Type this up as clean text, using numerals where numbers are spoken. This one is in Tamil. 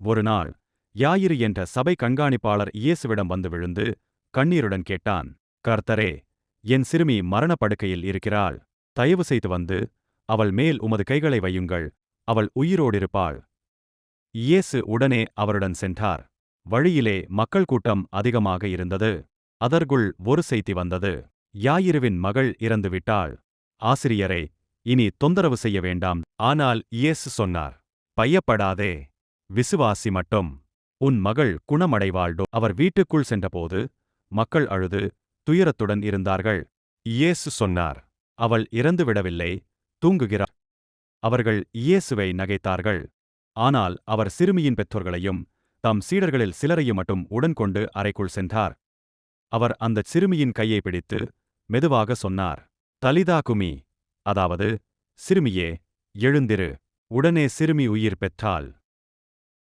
ஒரு நாள் யாயிறு என்ற சபை கண்காணிப்பாளர் இயேசுவிடம் வந்து விழுந்து கண்ணீருடன் கேட்டான், கர்த்தரே, என் சிறுமி மரணப்படுக்கையில் இருக்கிறாள். தயவு செய்து வந்து அவள் மேல் உமது கைகளை வையுங்கள், அவள் உயிரோடிருப்பாள். இயேசு உடனே அவருடன் சென்றார். வழியிலே மக்கள் கூட்டம் அதிகமாக இருந்தது. அதற்குள் ஒரு செய்தி வந்தது. யாயிறுவின் மகள் இறந்துவிட்டாள். ஆசிரியரே, இனி தொந்தரவு செய்ய வேண்டாம். ஆனால் இயேசு சொன்னார், பயப்படாதே, விசுவாசி மட்டும். உன் மகள் குணமடைவாள்டோ. அவர் வீட்டுக்குள் சென்றபோது மக்கள் அழுது துயரத்துடன் இருந்தார்கள். இயேசு சொன்னார், அவள் இறந்துவிடவில்லை, தூங்குகிறாள். அவர்கள் இயேசுவை நகைத்தார்கள். ஆனால் அவர் சிறுமியின் பெற்றோர்களையும் தம் சீடர்களில் சிலரையும் மட்டும் உடன் கொண்டு அறைக்குள் சென்றார். அவர் அந்தச் சிறுமியின் கையை பிடித்து மெதுவாக சொன்னார், தலிதா குமி, அதாவது, சிறுமியே, எழுந்திரு. உடனே சிறுமி உயிர் பெற்றாள்.